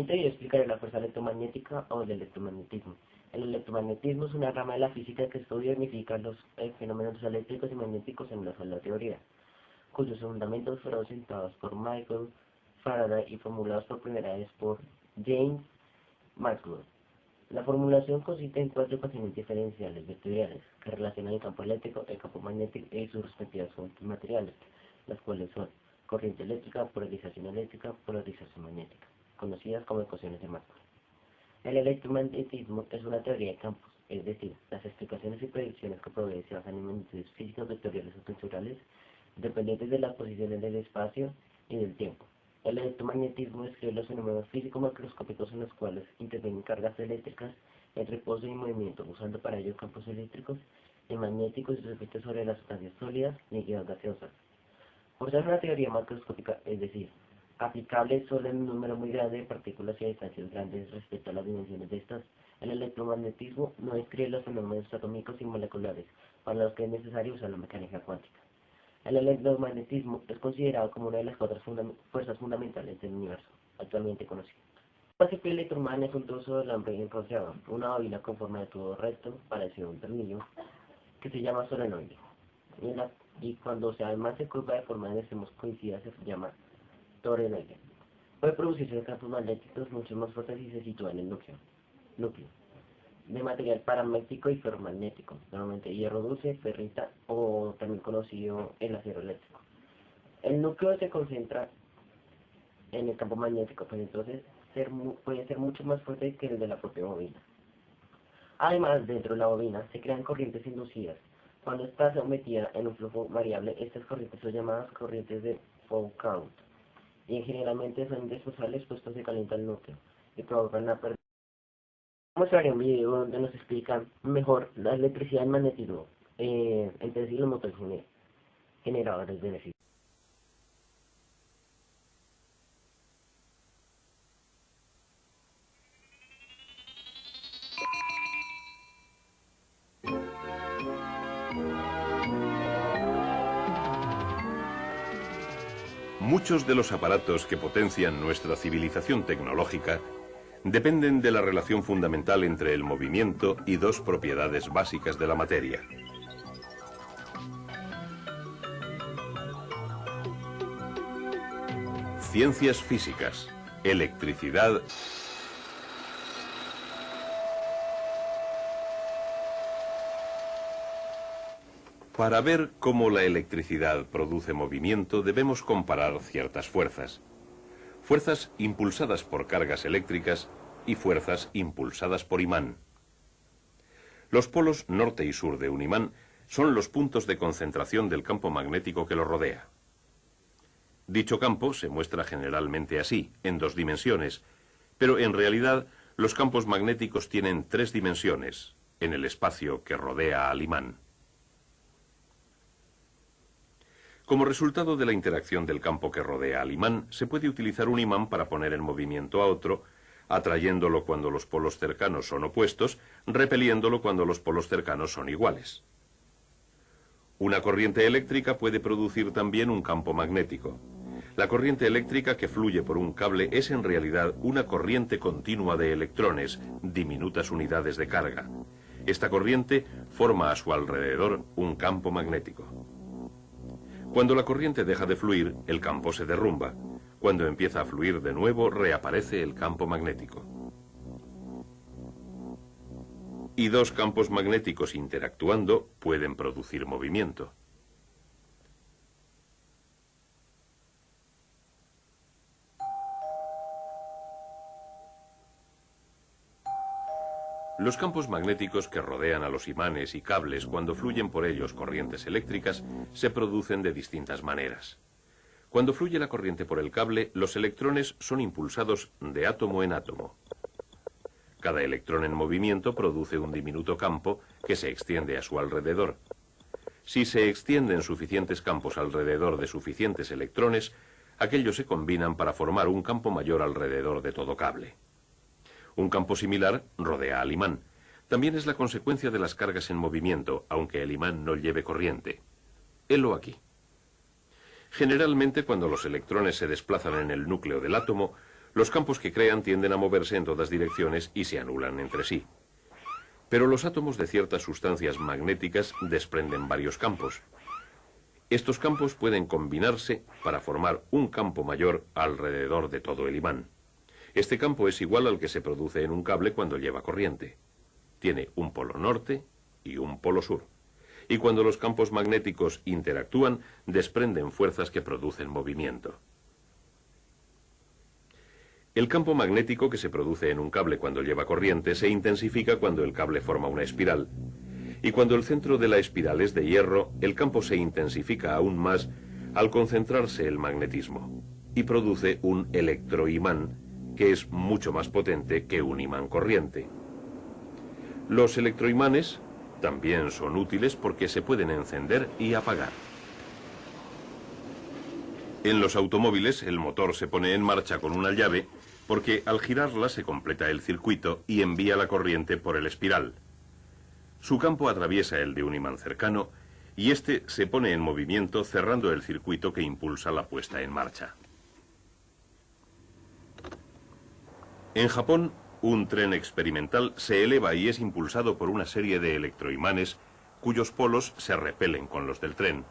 siguiente video explicaré la fuerza electromagnética o el electromagnetismo. El electromagnetismo es una rama de la física que estudia y unifica los fenómenos eléctricos y magnéticos en una sola teoría, cuyos fundamentos fueron sentados por Michael Faraday y formulados por primera vez por James Maxwell. La formulación consiste en 4 ecuaciones diferenciales vectoriales que relacionan el campo eléctrico, el campo magnético y sus respectivas fuentes materiales, las cuales son corriente eléctrica, polarización magnética, conocidas como ecuaciones de Maxwell. El electromagnetismo es una teoría de campos, es decir, las explicaciones y predicciones que provee se basan en magnitudes físicas vectoriales o tensoriales dependientes de las posiciones del espacio y del tiempo. El electromagnetismo describe los fenómenos físico-macroscópicos en los cuales intervienen cargas eléctricas en reposo y movimiento, usando para ello campos eléctricos y magnéticos y sus efectos sobre las sustancias sólidas, líquidas, gaseosas. Por ser una teoría macroscópica, es decir, aplicable solo en un número muy grande de partículas y a distancias grandes respecto a las dimensiones de estas, el electromagnetismo no describe los fenómenos atómicos y moleculares, para los que es necesario usar la mecánica cuántica. El electromagnetismo es considerado como una de las 4 fuerzas fundamentales del universo, actualmente conocido. El básico electromagnetismo es un trozo de alambre enrollado, una bobina con forma de tubo recto, parecido a un tornillo, que se llama solenoide. Y cuando se además se curva de forma de extremos coincidas se llama toroide. Puede producirse campos magnéticos mucho más fuertes si se sitúa en el núcleo de material paramagnético y ferromagnético, normalmente hierro dulce, ferrita o también conocido el acero eléctrico. El núcleo se concentra en el campo magnético, pues entonces puede ser mucho más fuerte que el de la propia bobina. Además, dentro de la bobina se crean corrientes inducidas. Cuando está sometida en un flujo variable, estas corrientes son llamadas corrientes de Foucault y generalmente son indispensables puesto se calienta el núcleo y provocan la pérdida. Vamos a ver un video donde nos explican mejor la electricidad y el magnetismo, entre sí los motores generadores de energía. Muchos de los aparatos que potencian nuestra civilización tecnológica dependen de la relación fundamental entre el movimiento y 2 propiedades básicas de la materia: ciencias físicas, electricidad Para ver cómo la electricidad produce movimiento debemos comparar ciertas fuerzas. Fuerzas impulsadas por cargas eléctricas y fuerzas impulsadas por imán. Los polos norte y sur de un imán son los puntos de concentración del campo magnético que lo rodea. Dicho campo se muestra generalmente así, en 2 dimensiones, pero en realidad los campos magnéticos tienen 3 dimensiones, en el espacio que rodea al imán. Como resultado de la interacción del campo que rodea al imán, se puede utilizar un imán para poner en movimiento a otro, atrayéndolo cuando los polos cercanos son opuestos, repeliéndolo cuando los polos cercanos son iguales. Una corriente eléctrica puede producir también un campo magnético. La corriente eléctrica que fluye por un cable es en realidad una corriente continua de electrones, diminutas unidades de carga. Esta corriente forma a su alrededor un campo magnético. Cuando la corriente deja de fluir, el campo se derrumba. Cuando empieza a fluir de nuevo, reaparece el campo magnético. Y 2 campos magnéticos interactuando pueden producir movimiento. Los campos magnéticos que rodean a los imanes y cables cuando fluyen por ellos corrientes eléctricas se producen de distintas maneras. Cuando fluye la corriente por el cable, los electrones son impulsados de átomo en átomo. Cada electrón en movimiento produce un diminuto campo que se extiende a su alrededor. Si se extienden suficientes campos alrededor de suficientes electrones, aquellos se combinan para formar un campo mayor alrededor de todo cable. Un campo similar rodea al imán. También es la consecuencia de las cargas en movimiento, aunque el imán no lleve corriente. Helo aquí. Generalmente, cuando los electrones se desplazan en el núcleo del átomo, Los campos que crean tienden a moverse en todas direcciones y se anulan entre sí. Pero los átomos de ciertas sustancias magnéticas desprenden varios campos. Estos campos pueden combinarse para formar un campo mayor alrededor de todo el imán. Este campo es igual al que se produce en un cable cuando lleva corriente. Tiene un polo norte y un polo sur. Y cuando los campos magnéticos interactúan, desprenden fuerzas que producen movimiento. El campo magnético que se produce en un cable cuando lleva corriente se intensifica cuando el cable forma una espiral. Y cuando el centro de la espiral es de hierro, el campo se intensifica aún más al concentrarse el magnetismo y produce un electroimán que es mucho más potente que un imán corriente. Los electroimanes también son útiles porque se pueden encender y apagar. En los automóviles el motor se pone en marcha con una llave porque al girarla se completa el circuito y envía la corriente por el espiral. Su campo atraviesa el de un imán cercano y este se pone en movimiento cerrando el circuito que impulsa la puesta en marcha. En Japón, un tren experimental se eleva y es impulsado por una serie de electroimanes cuyos polos se repelen con los del tren.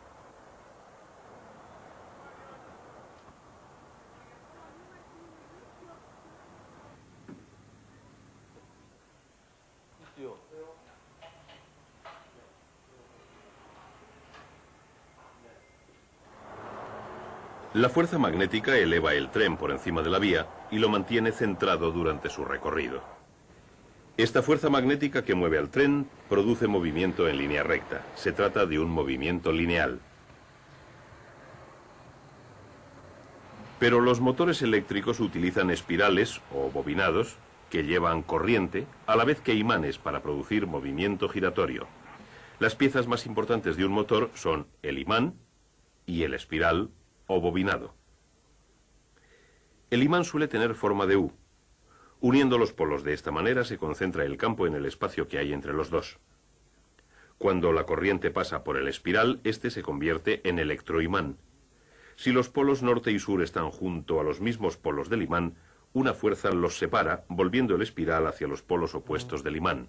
La fuerza magnética eleva el tren por encima de la vía y lo mantiene centrado durante su recorrido. Esta fuerza magnética que mueve al tren produce movimiento en línea recta. Se trata de un movimiento lineal. Pero los motores eléctricos utilizan espirales o bobinados que llevan corriente a la vez que imanes para producir movimiento giratorio. Las piezas más importantes de un motor son el imán y el espiral o bobinado. El imán suele tener forma de U. Uniendo los polos de esta manera se concentra el campo en el espacio que hay entre los dos. Cuando la corriente pasa por el espiral, este se convierte en electroimán. Si los polos norte y sur están junto a los mismos polos del imán, una fuerza los separa, volviendo el espiral hacia los polos opuestos del imán.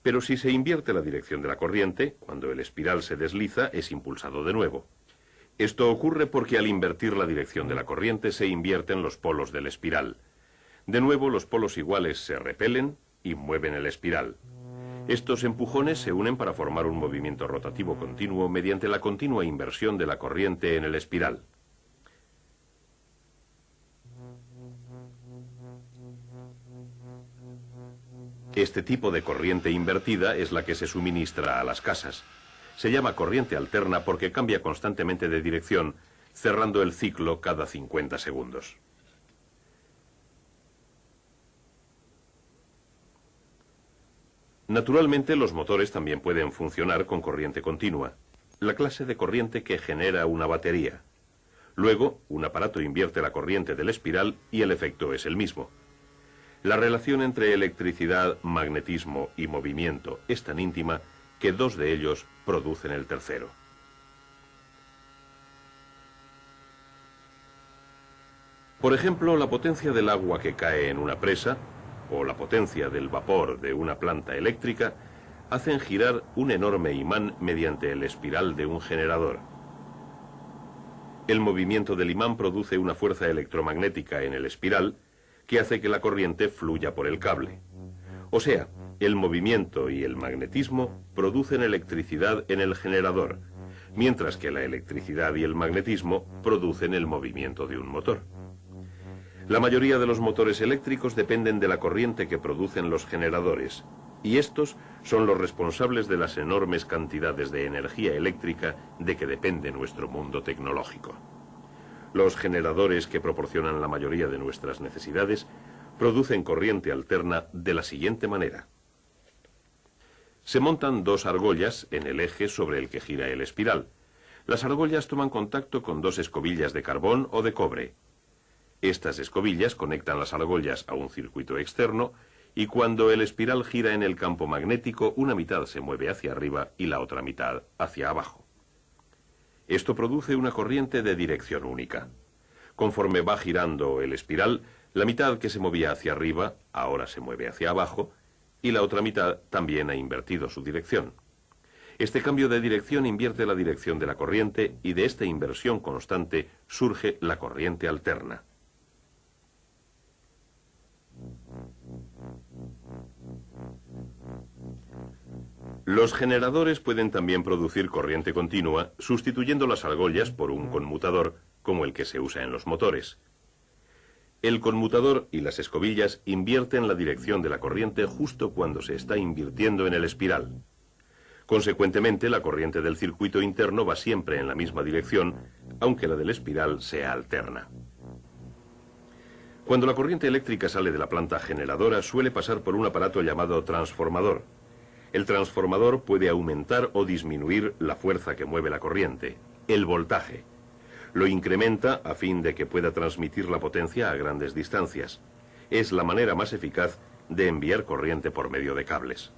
Pero si se invierte la dirección de la corriente, cuando el espiral se desliza, es impulsado de nuevo. Esto ocurre porque al invertir la dirección de la corriente se invierten los polos del espiral. De nuevo, los polos iguales se repelen y mueven el espiral. Estos empujones se unen para formar un movimiento rotativo continuo mediante la continua inversión de la corriente en el espiral. Este tipo de corriente invertida es la que se suministra a las casas. Se llama corriente alterna porque cambia constantemente de dirección, cerrando el ciclo cada 50 segundos. Naturalmente, los motores también pueden funcionar con corriente continua, la clase de corriente que genera una batería. Luego, un aparato invierte la corriente del espiral y el efecto es el mismo. La relación entre electricidad, magnetismo y movimiento es tan íntima que dos de ellos producen el tercero. Por ejemplo, la potencia del agua que cae en una presa o la potencia del vapor de una planta eléctrica hacen girar un enorme imán mediante el espiral de un generador. El movimiento del imán produce una fuerza electromagnética en el espiral que hace que la corriente fluya por el cable. O sea, el movimiento y el magnetismo producen electricidad en el generador, mientras que la electricidad y el magnetismo producen el movimiento de un motor. La mayoría de los motores eléctricos dependen de la corriente que producen los generadores, y estos son los responsables de las enormes cantidades de energía eléctrica de que depende nuestro mundo tecnológico. Los generadores que proporcionan la mayoría de nuestras necesidades producen corriente alterna de la siguiente manera. Se montan dos argollas en el eje sobre el que gira el espiral. Las argollas toman contacto con dos escobillas de carbón o de cobre. Estas escobillas conectan las argollas a un circuito externo y cuando el espiral gira en el campo magnético, una mitad se mueve hacia arriba y la otra mitad hacia abajo. Esto produce una corriente de dirección única. Conforme va girando el espiral, la mitad que se movía hacia arriba ahora se mueve hacia abajo y la otra mitad también ha invertido su dirección. Este cambio de dirección invierte la dirección de la corriente y de esta inversión constante surge la corriente alterna. Los generadores pueden también producir corriente continua sustituyendo las argollas por un conmutador como el que se usa en los motores. El conmutador y las escobillas invierten la dirección de la corriente justo cuando se está invirtiendo en el espiral. Consecuentemente, la corriente del circuito interno va siempre en la misma dirección, aunque la del espiral sea alterna. Cuando la corriente eléctrica sale de la planta generadora, suele pasar por un aparato llamado transformador. El transformador puede aumentar o disminuir la fuerza que mueve la corriente, el voltaje. Lo incrementa a fin de que pueda transmitir la potencia a grandes distancias. Es la manera más eficaz de enviar corriente por medio de cables.